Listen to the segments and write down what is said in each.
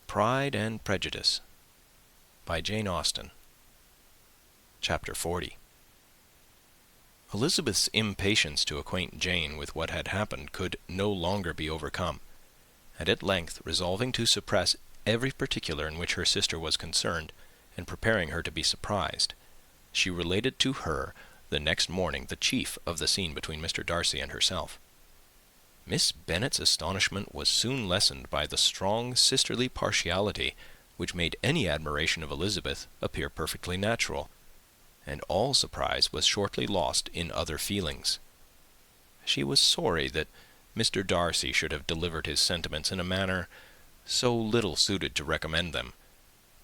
Pride-and-Prejudice-by Jane Austen. Chapter 40. Elizabeth's impatience to acquaint Jane with what had happened could no longer be overcome, and at length, resolving to suppress every particular in which her sister was concerned, and preparing her to be surprised, she related to her the next morning the chief of the scene between Mr. Darcy and herself. Miss Bennet's astonishment was soon lessened by the strong sisterly partiality which made any admiration of Elizabeth appear perfectly natural, and all surprise was shortly lost in other feelings. She was sorry that Mr. Darcy should have delivered his sentiments in a manner so little suited to recommend them,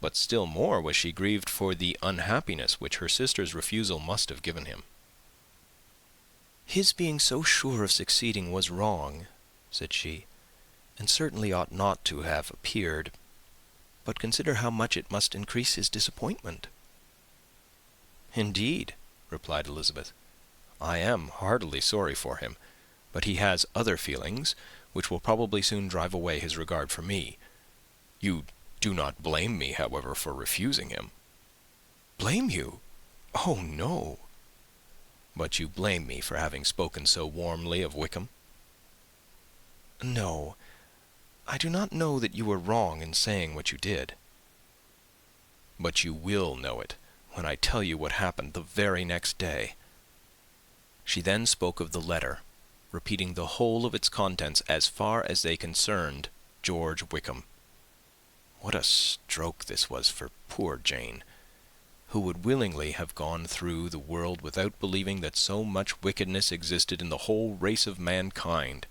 but still more was she grieved for the unhappiness which her sister's refusal must have given him. "His being so sure of succeeding was wrong," said she, "and certainly ought not to have appeared. But consider how much it must increase his disappointment." "Indeed," replied Elizabeth, "I am heartily sorry for him, but he has other feelings, which will probably soon drive away his regard for me. You do not blame me, however, for refusing him." "Blame you? Oh, no." "But you blame me for having spoken so warmly of Wickham?" "No, I do not know that you were wrong in saying what you did." "But you will know it when I tell you what happened the very next day." She then spoke of the letter, repeating the whole of its contents as far as they concerned George Wickham. What a stroke this was for poor Jane, who would willingly have gone through the world without believing that so much wickedness existed in the whole race of mankind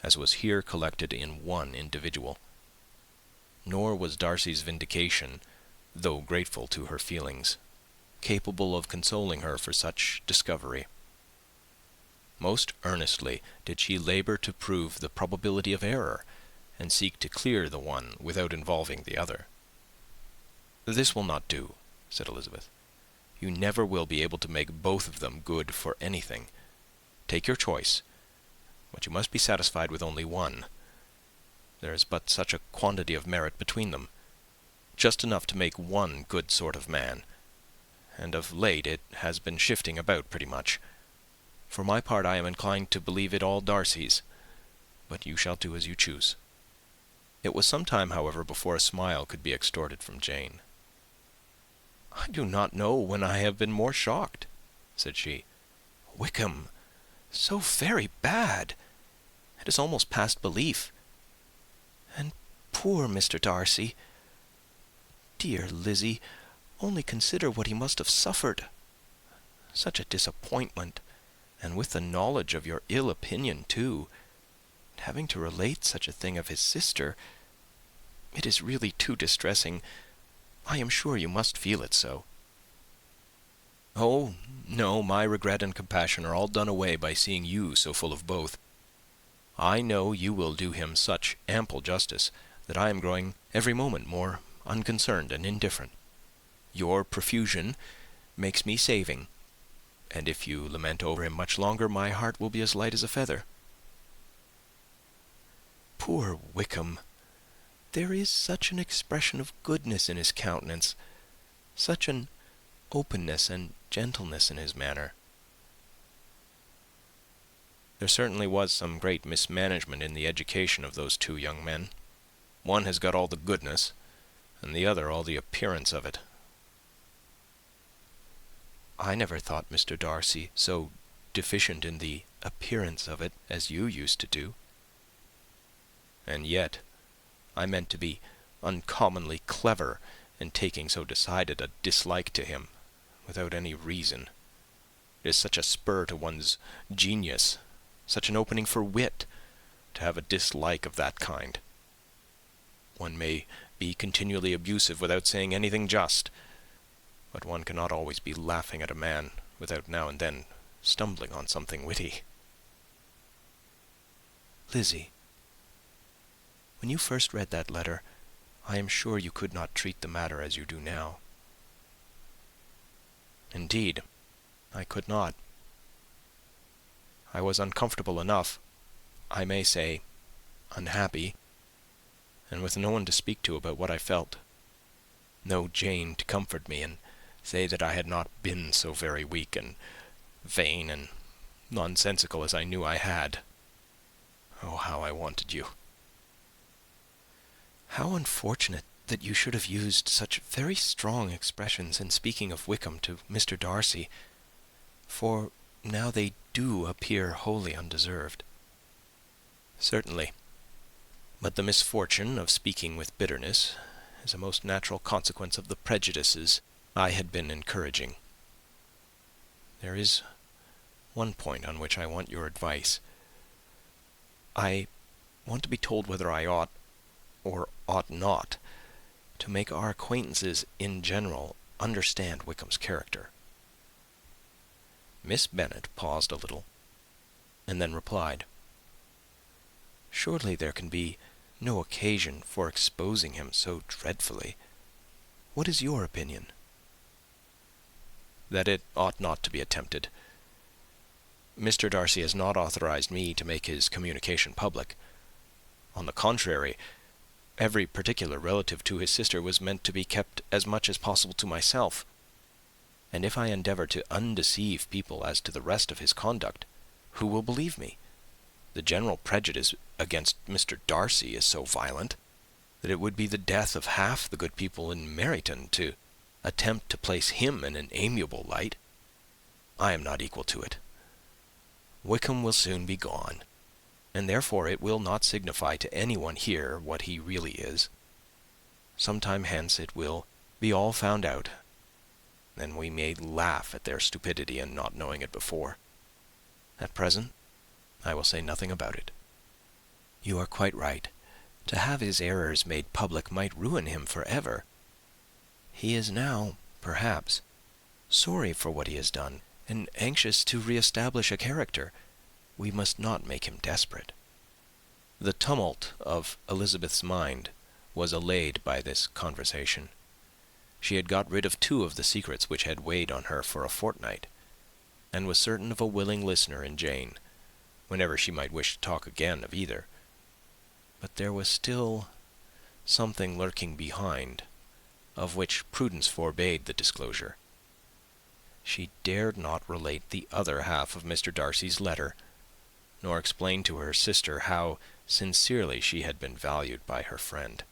as was here collected in one individual. Nor was Darcy's vindication, though grateful to her feelings, capable of consoling her for such discovery. Most earnestly did she labour to prove the probability of error, and seek to clear the one without involving the other. "This will not do," said Elizabeth. "You never will be able to make both of them good for anything. Take your choice, but you must be satisfied with only one. There is but such a quantity of merit between them, just enough to make one good sort of man, and of late it has been shifting about pretty much. For my part, I am inclined to believe it all Darcy's, but you shall do as you choose." It was some time, however, before a smile could be extorted from Jane. "I do not know when I have been more shocked," said she. "Wickham so very bad! It is almost past belief. And poor Mr. Darcy! Dear Lizzie, only consider what he must have suffered. Such a disappointment, and with the knowledge of your ill opinion too, and having to relate such a thing of his sister. It is really too distressing. I am sure you must feel it so." "Oh, no, my regret and compassion are all done away by seeing you so full of both. I know you will do him such ample justice that I am growing every moment more unconcerned and indifferent. Your profusion makes me saving, and if you lament over him much longer, my heart will be as light as a feather." "Poor Wickham! There is such an expression of goodness in his countenance, such an openness and gentleness in his manner." There certainly was some great mismanagement in the education of those two young men. One has got all the goodness, and the other all the appearance of it. "I never thought Mr. Darcy so deficient in the appearance of it as you used to do." "And yet I meant to be uncommonly clever in taking so decided a dislike to him, without any reason. It is such a spur to one's genius, such an opening for wit, to have a dislike of that kind. One may be continually abusive without saying anything just, but one cannot always be laughing at a man without now and then stumbling on something witty." "Lizzie, when you first read that letter, I am sure you could not treat the matter as you do now." "Indeed, I could not. I was uncomfortable enough, I may say unhappy, and with no one to speak to about what I felt. No Jane to comfort me and say that I had not been so very weak and vain and nonsensical as I knew I had. Oh, how I wanted you! How unfortunate that you should have used such very strong expressions in speaking of Wickham to Mr. Darcy, for now they do appear wholly undeserved. Certainly, but the misfortune of speaking with bitterness is a most natural consequence of the prejudices I had been encouraging. There is one point on which I want your advice. I want to be told whether I ought, or ought not, to make our acquaintances in general understand Wickham's character." Miss Bennet paused a little, and then replied, "Surely there can be no occasion for exposing him so dreadfully. What is your opinion?" "That it ought not to be attempted. Mr. Darcy has not authorized me to make his communication public. On the contrary, every particular relative to his sister was meant to be kept as much as possible to myself, and if I endeavour to undeceive people as to the rest of his conduct, who will believe me? The general prejudice against Mr. Darcy is so violent that it would be the death of half the good people in Meryton to attempt to place him in an amiable light. I am not equal to it. Wickham will soon be gone, and therefore it will not signify to anyone here what he really is. Some time hence it will be all found out, and we may laugh at their stupidity in not knowing it before. At present, I will say nothing about it." "You are quite right. To have his errors made public might ruin him for ever. He is now, perhaps, sorry for what he has done, and anxious to re-establish a character. We must not make him desperate." The tumult of Elizabeth's mind was allayed by this conversation. She had got rid of 2 of the secrets which had weighed on her for a fortnight, and was certain of a willing listener in Jane, whenever she might wish to talk again of either. But there was still something lurking behind, of which prudence forbade the disclosure. She dared not relate the other half of Mr. Darcy's letter, nor explain to her sister how sincerely she had been valued by her friend.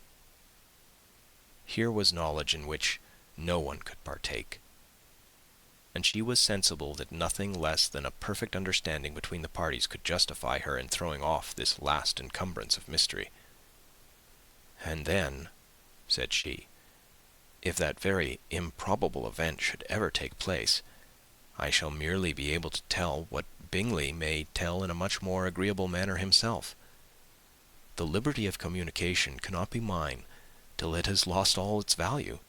Here was knowledge in which no one could partake, and she was sensible that nothing less than a perfect understanding between the parties could justify her in throwing off this last encumbrance of mystery. "And then," said she, "if that very improbable event should ever take place, I shall merely be able to tell what Bingley may tell in a much more agreeable manner himself. The liberty of communication cannot be mine till it has lost all its value."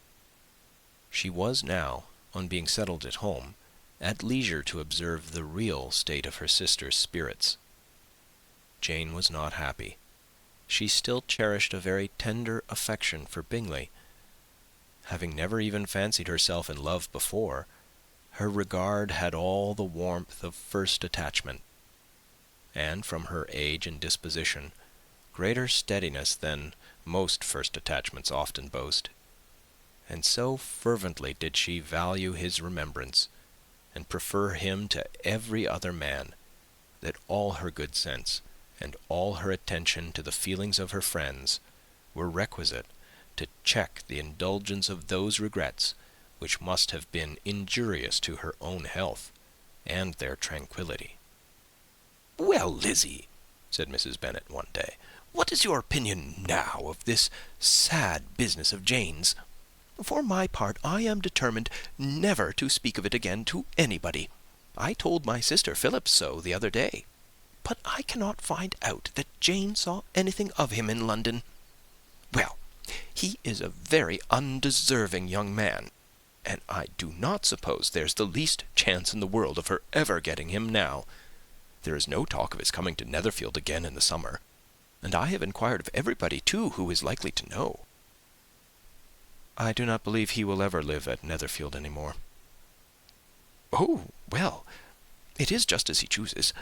She was now, on being settled at home, at leisure to observe the real state of her sister's spirits. Jane was not happy. She still cherished a very tender affection for Bingley. Having never even fancied herself in love before, her regard had all the warmth of first attachment, and, from her age and disposition, greater steadiness than most first attachments often boast. And so fervently did she value his remembrance, and prefer him to every other man, that all her good sense, and all her attention to the feelings of her friends, were requisite to check the indulgence of those regrets which must have been injurious to her own health and their tranquillity. "Well, Lizzie," said Mrs. Bennet one day, "what is your opinion now of this sad business of Jane's? For my part, I am determined never to speak of it again to anybody. I told my sister Phillips so the other day, but I cannot find out that Jane saw anything of him in London. Well, he is a very undeserving young man, and I do not suppose there's the least chance in the world of her ever getting him now. There is no talk of his coming to Netherfield again in the summer, and I have inquired of everybody, too, who is likely to know." "I do not believe he will ever live at Netherfield any more." "Oh, well, it is just as he chooses.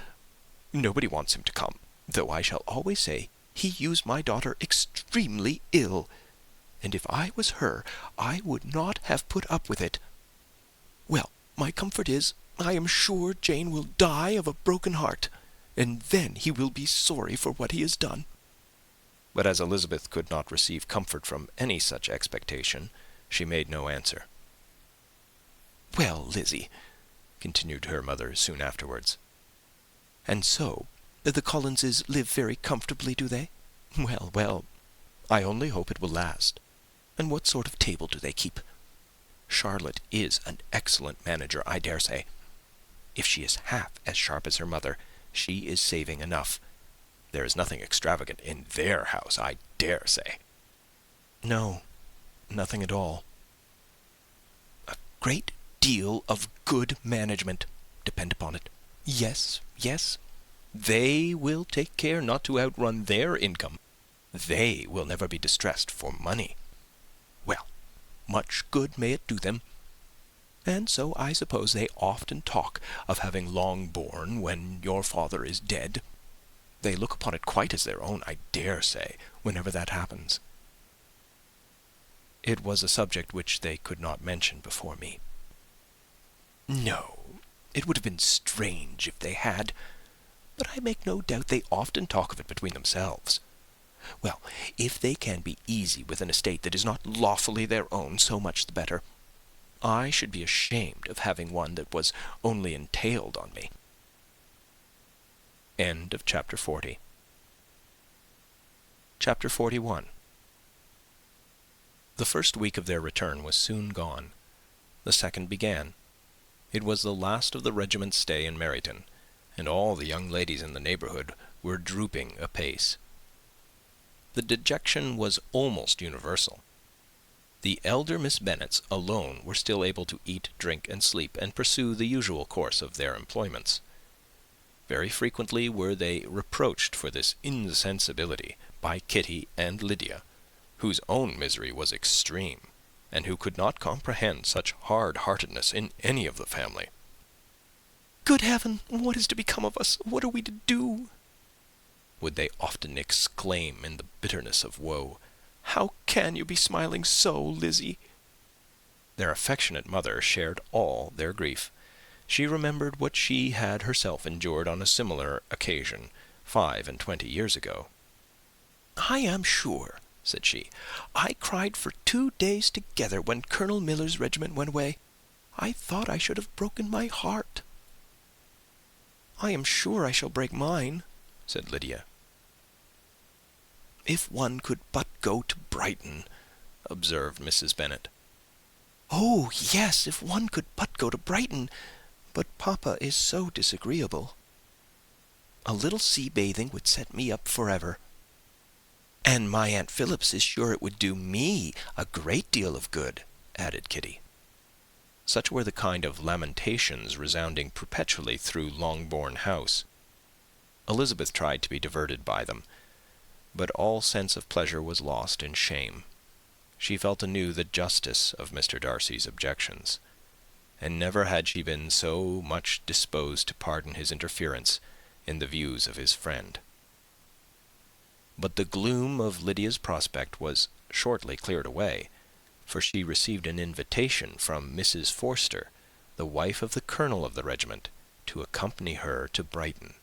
Nobody wants him to come, though I shall always say He used my daughter extremely ill, and if I was her, I would not have put up with it. Well, my comfort is, I am sure Jane will die of a broken heart, and then he will be sorry for what he has done." But as Elizabeth could not receive comfort from any such expectation, she made no answer. "Well, Lizzie," continued her mother soon afterwards, "and so the Collinses live very comfortably, do they? Well, well, I only hope it will last. And what sort of table do they keep? Charlotte is an excellent manager, I dare say. If she is half as sharp as her mother, she is saving enough. There is nothing extravagant in their house, I dare say." "No, nothing at all. A great deal of good management, depend upon it. Yes, yes. They will take care not to outrun their income. They will never be distressed for money. Well, much good may it do them. And so I suppose they often talk of having Longbourn when your father is dead. They look upon it quite as their own, I dare say, whenever that happens." It was a subject which they could not mention before me. "No, it would have been strange if they had, but I make no doubt they often talk of it between themselves. Well, if they can be easy with an estate that is not lawfully their own, so much the better. I should be ashamed of having one that was only entailed on me." End of chapter 40. Chapter 41. The first week of their return was soon gone. The second began. It was the last of the regiment's stay in Meryton, and all the young ladies in the neighbourhood were drooping apace. The dejection was almost universal. The elder Miss Bennets alone were still able to eat, drink, and sleep, and pursue the usual course of their employments. Very frequently were they reproached for this insensibility by Kitty and Lydia, whose own misery was extreme, and who could not comprehend such hard-heartedness in any of the family. "Good heaven, what is to become of us? What are we to do?" would they often exclaim in the bitterness of woe. "How can you be smiling so, Lizzie?" Their affectionate mother shared all their grief. She remembered what she had herself endured on a similar occasion 25 years ago. "I am sure," said she, "I cried for 2 days together when Colonel Miller's regiment went away. I thought I should have broken my heart." "I am sure I shall break mine," said Lydia. "If one could but go to Brighton," observed Mrs. Bennet. "Oh, yes, if one could but go to Brighton. But papa is so disagreeable. A little sea-bathing would set me up forever. And my Aunt Phillips is sure it would do me a great deal of good," added Kitty. Such were the kind of lamentations resounding perpetually through Longbourn House. Elizabeth tried to be diverted by them, but all sense of pleasure was lost in shame. She felt anew the justice of Mr. Darcy's objections, and never had she been so much disposed to pardon his interference in the views of his friend. But the gloom of Lydia's prospect was shortly cleared away, for she received an invitation from Mrs. Forster, the wife of the colonel of the regiment, to accompany her to Brighton.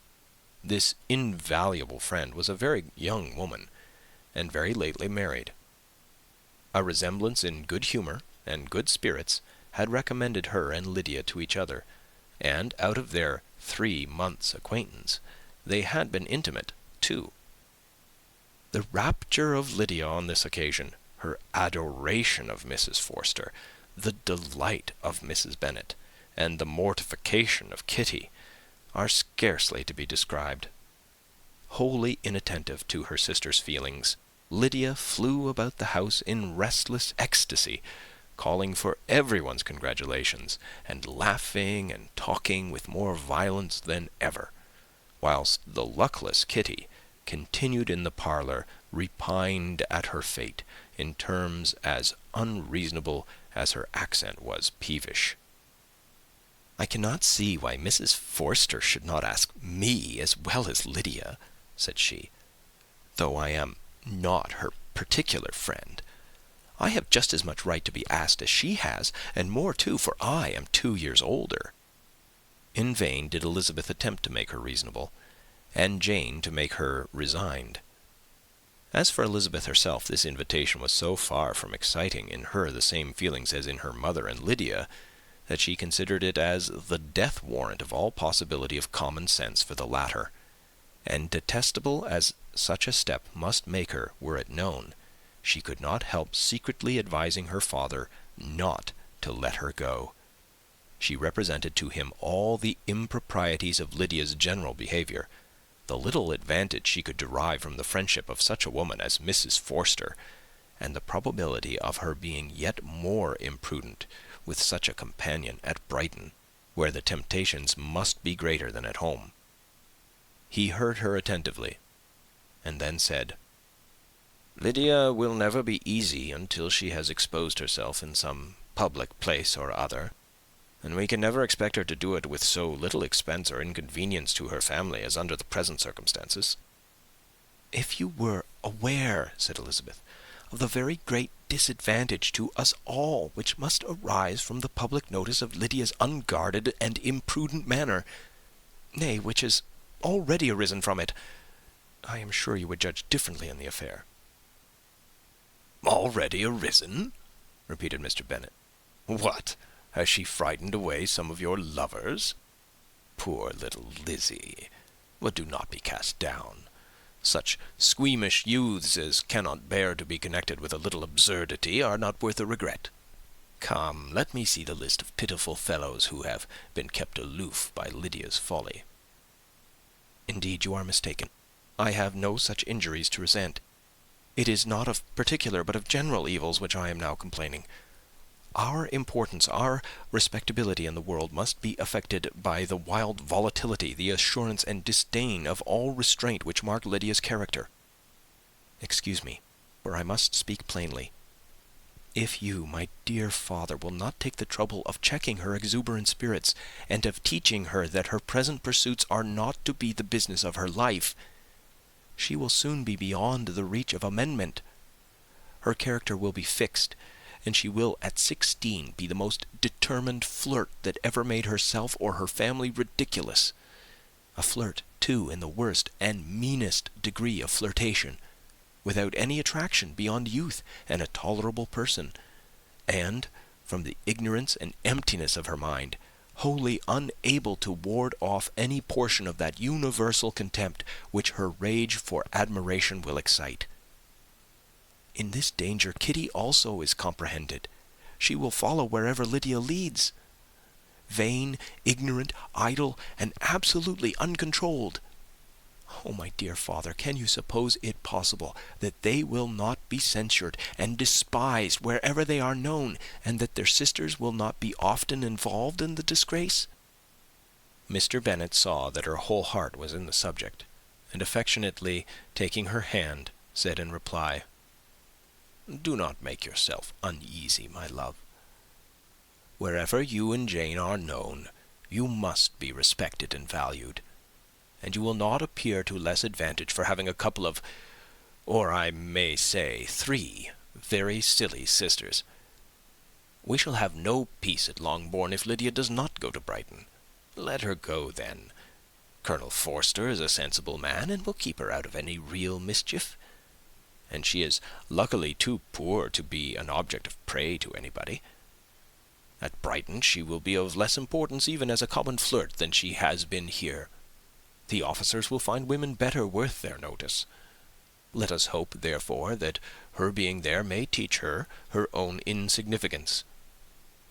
This invaluable friend was a very young woman, and very lately married. A resemblance in good humour and good spirits had recommended her and Lydia to each other, and out of their 3 months' acquaintance they had been intimate too. The rapture of Lydia on this occasion, her adoration of Mrs. Forster, the delight of Mrs. Bennet, and the mortification of Kitty, are scarcely to be described. Wholly inattentive to her sister's feelings, Lydia flew about the house in restless ecstasy, calling for everyone's congratulations, and laughing and talking with more violence than ever, whilst the luckless Kitty continued in the parlour, repined at her fate in terms as unreasonable as her accent was peevish. "I cannot see why Mrs. Forster should not ask me as well as Lydia," said she. though I am not her particular friend. I have just as much right to be asked as she has, and more too, for I am 2 years older." In vain did Elizabeth attempt to make her reasonable, and Jane to make her resigned. As for Elizabeth herself, this invitation was so far from exciting in her the same feelings as in her mother and Lydia, that she considered it as the death warrant of all possibility of common sense for the latter, and detestable as such a step must make her were it known, she could not help secretly advising her father not to let her go. She represented to him all the improprieties of Lydia's general behaviour, the little advantage she could derive from the friendship of such a woman as Mrs. Forster, and the probability of her being yet more imprudent with such a companion at Brighton, where the temptations must be greater than at home. He heard her attentively, and then said, "Lydia will never be easy until she has exposed herself in some public place or other, and we can never expect her to do it with so little expense or inconvenience to her family as under the present circumstances." "If you were aware," said Elizabeth, "of the very great disadvantage to us all which must arise from the public notice of Lydia's unguarded and imprudent manner, nay, which has already arisen from it, I am sure you would judge differently in the affair." "Already arisen?" repeated Mr. Bennet. "What, has she frightened away some of your lovers? Poor little Lizzie! But do not be cast down. Such squeamish youths as cannot bear to be connected with a little absurdity are not worth a regret. Come, let me see the list of pitiful fellows who have been kept aloof by Lydia's folly." "Indeed, you are mistaken. I have no such injuries to resent. It is not of particular, but of general evils which I am now complaining. Our importance, our respectability in the world must be affected by the wild volatility, the assurance and disdain of all restraint which mark Lydia's character. Excuse me, for I must speak plainly. If you, my dear father, will not take the trouble of checking her exuberant spirits, and of teaching her that her present pursuits are not to be the business of her life, she will soon be beyond the reach of amendment. Her character will be fixed, and she will at 16 be the most determined flirt that ever made herself or her family ridiculous. A flirt, too, in the worst and meanest degree of flirtation, without any attraction beyond youth and a tolerable person, and, from the ignorance and emptiness of her mind, wholly unable to ward off any portion of that universal contempt which her rage for admiration will excite. In this danger Kitty also is comprehended. She will follow wherever Lydia leads. Vain, ignorant, idle, and absolutely uncontrolled. Oh, my dear father, can you suppose it possible that they will not be censured and despised wherever they are known, and that their sisters will not be often involved in the disgrace?" Mr. Bennet saw that her whole heart was in the subject, and affectionately taking her hand, said in reply, "Do not make yourself uneasy, my love. Wherever you and Jane are known, you must be respected and valued, and you will not appear to less advantage for having a couple of, or I may say 3, very silly sisters. We shall have no peace at Longbourn if Lydia does not go to Brighton. Let her go, then. Colonel Forster is a sensible man, and will keep her out of any real mischief, and she is luckily too poor to be an object of prey to anybody. At Brighton she will be of less importance even as a common flirt than she has been here. The officers will find women better worth their notice. Let us hope, therefore, that her being there may teach her her own insignificance.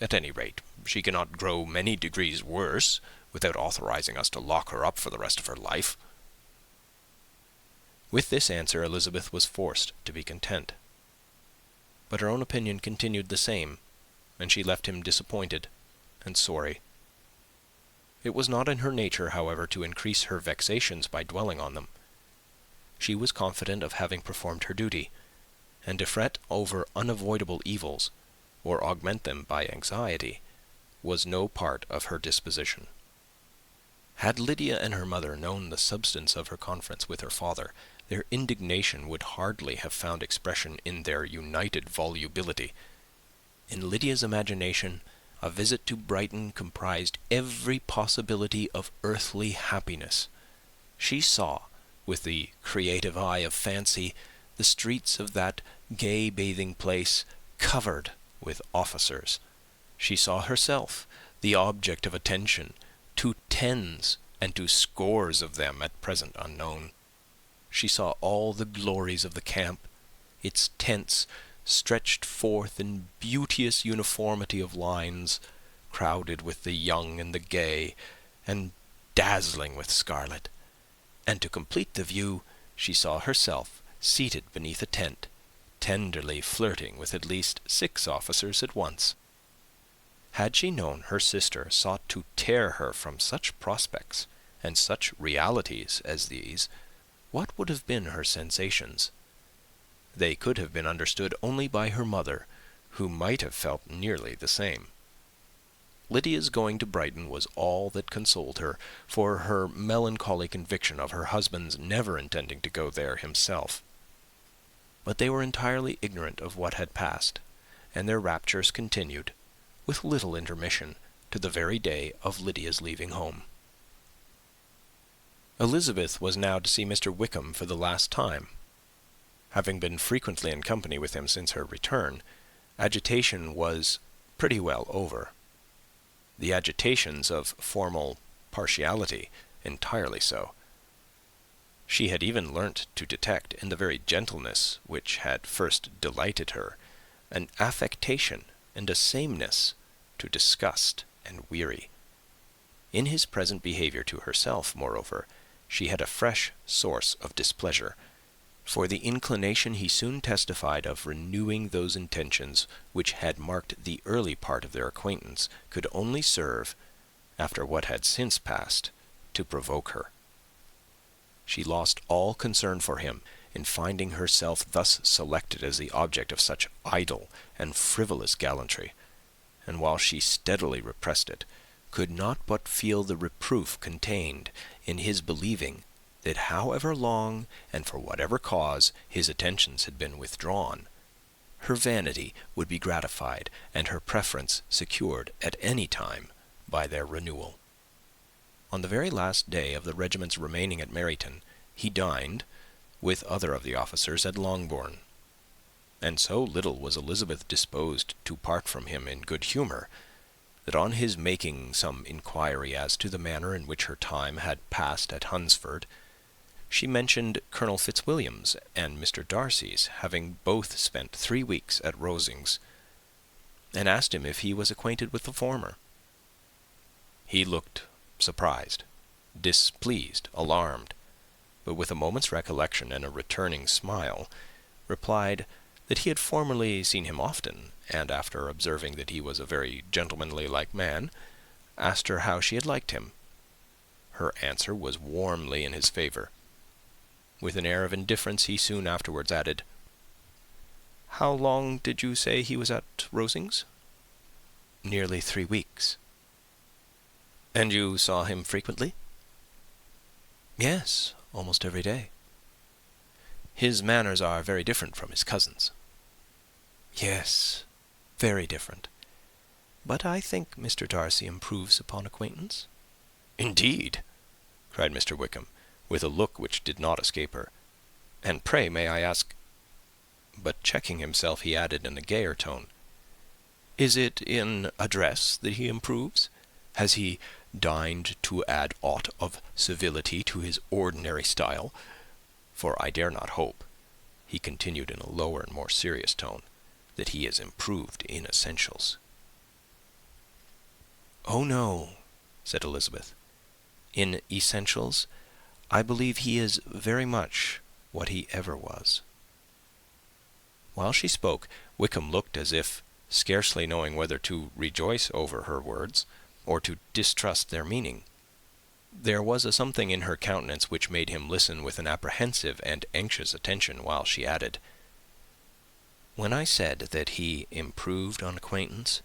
At any rate, she cannot grow many degrees worse without authorizing us to lock her up for the rest of her life." With this answer Elizabeth was forced to be content. But her own opinion continued the same, and she left him disappointed and sorry. It was not in her nature, however, to increase her vexations by dwelling on them. She was confident of having performed her duty, and to fret over unavoidable evils, or augment them by anxiety, was no part of her disposition. Had Lydia and her mother known the substance of her conference with her father, their indignation would hardly have found expression in their united volubility. In Lydia's imagination, a visit to Brighton comprised every possibility of earthly happiness. She saw, with the creative eye of fancy, the streets of that gay bathing place covered with officers. She saw herself the object of attention to tens and to scores of them at present unknown. She saw all the glories of the camp, its tents stretched forth in beauteous uniformity of lines, crowded with the young and the gay, and dazzling with scarlet. And to complete the view, she saw herself seated beneath a tent, tenderly flirting with at least 6 officers at once. Had she known her sister sought to tear her from such prospects and such realities as these, what would have been her sensations? They could have been understood only by her mother, who might have felt nearly the same. Lydia's going to Brighton was all that consoled her for her melancholy conviction of her husband's never intending to go there himself. But they were entirely ignorant of what had passed, and their raptures continued, with little intermission, to the very day of Lydia's leaving home. Elizabeth was now to see Mr. Wickham for the last time. Having been frequently in company with him since her return, agitation was pretty well over. The agitations of formal partiality entirely so. She had even learnt to detect, in the very gentleness which had first delighted her, an affectation and a sameness to disgust and weary. In his present behaviour to herself, moreover, she had a fresh source of displeasure, for the inclination he soon testified of renewing those intentions which had marked the early part of their acquaintance could only serve, after what had since passed, to provoke her. She lost all concern for him in finding herself thus selected as the object of such idle and frivolous gallantry, and while she steadily repressed it, could not but feel the reproof contained in his believing that however long and for whatever cause his attentions had been withdrawn, her vanity would be gratified and her preference secured at any time by their renewal. On the very last day of the regiment's remaining at Meryton, he dined, with other of the officers, at Longbourn, and so little was Elizabeth disposed to part from him in good humour, that on his making some inquiry as to the manner in which her time had passed at Hunsford, she mentioned Colonel Fitzwilliam's and Mr. Darcy's having both spent 3 weeks at Rosings, and asked him if he was acquainted with the former. He looked surprised, displeased, alarmed, but with a moment's recollection and a returning smile, replied that he had formerly seen him often, and after observing that he was a very gentlemanly-like man, asked her how she had liked him. Her answer was warmly in his favour. With an air of indifference, he soon afterwards added, "How long did you say he was at Rosings?" "Nearly 3 weeks." "And you saw him frequently?" "Yes, almost every day." "His manners are very different from his cousin's." "Yes, very different. But I think Mr. Darcy improves upon acquaintance." "Indeed!" cried Mr. Wickham, with a look which did not escape her. "And pray, may I ask—" But checking himself, he added in a gayer tone, "Is it in address that he improves? Has he deigned to add aught of civility to his ordinary style? For I dare not hope," he continued in a lower and more serious tone, "that he is improved in essentials." "Oh, no," said Elizabeth. "In essentials, I believe he is very much what he ever was." While she spoke, Wickham looked as if, scarcely knowing whether to rejoice over her words or to distrust their meaning. There was a something in her countenance which made him listen with an apprehensive and anxious attention, while she added, "When I said that he improved on acquaintance,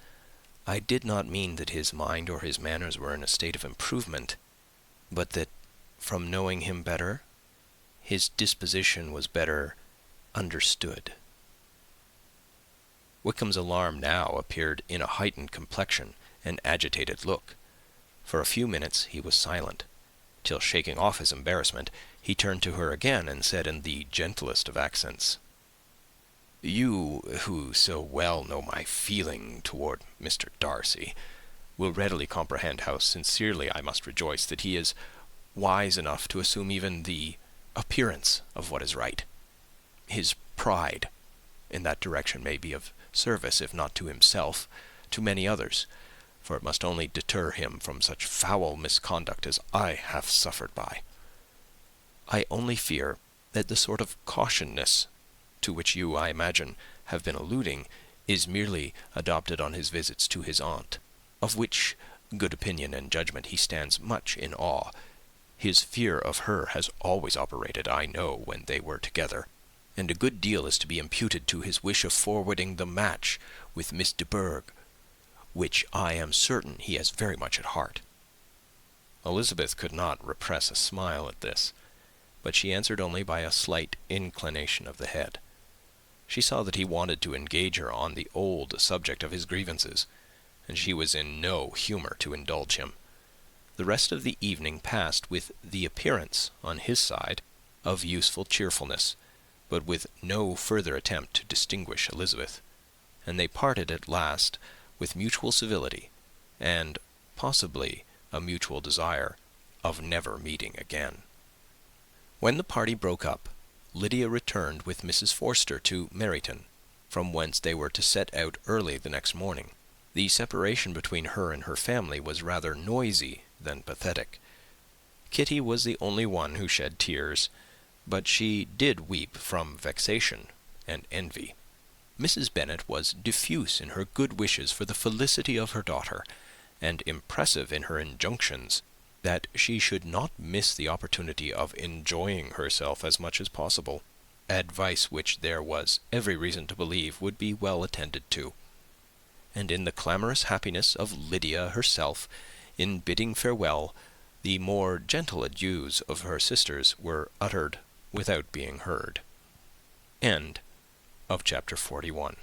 I did not mean that his mind or his manners were in a state of improvement, but that, from knowing him better, his disposition was better understood. Wickham's alarm now appeared in a heightened complexion and agitated look. For a few minutes he was silent, till, shaking off his embarrassment, he turned to her again and said in the gentlest of accents, "You, who so well know my feeling toward Mr. Darcy, will readily comprehend how sincerely I must rejoice that he is wise enough to assume even the appearance of what is right. His pride in that direction may be of service, if not to himself, to many others, for it must only deter him from such foul misconduct as I have suffered by. I only fear that the sort of cautiousness to which you, I imagine, have been alluding, is merely adopted on his visits to his aunt, of which good opinion and judgment he stands much in awe. His fear of her has always operated, I know, when they were together, and a good deal is to be imputed to his wish of forwarding the match with Miss de Bourgh, which I am certain he has very much at heart." Elizabeth could not repress a smile at this, but she answered only by a slight inclination of the head. She saw that he wanted to engage her on the old subject of his grievances, and she was in no humour to indulge him. The rest of the evening passed with the appearance, on his side, of useful cheerfulness, but with no further attempt to distinguish Elizabeth, and they parted at last with mutual civility, and possibly a mutual desire of never meeting again. When the party broke up, Lydia returned with Mrs. Forster to Meryton, from whence they were to set out early the next morning. The separation between her and her family was rather noisy than pathetic. Kitty was the only one who shed tears, but she did weep from vexation and envy. Mrs. Bennet was diffuse in her good wishes for the felicity of her daughter, and impressive in her injunctions that she should not miss the opportunity of enjoying herself as much as possible, advice which there was every reason to believe would be well attended to. And in the clamorous happiness of Lydia herself, in bidding farewell, the more gentle adieus of her sisters were uttered without being heard. End of chapter 41.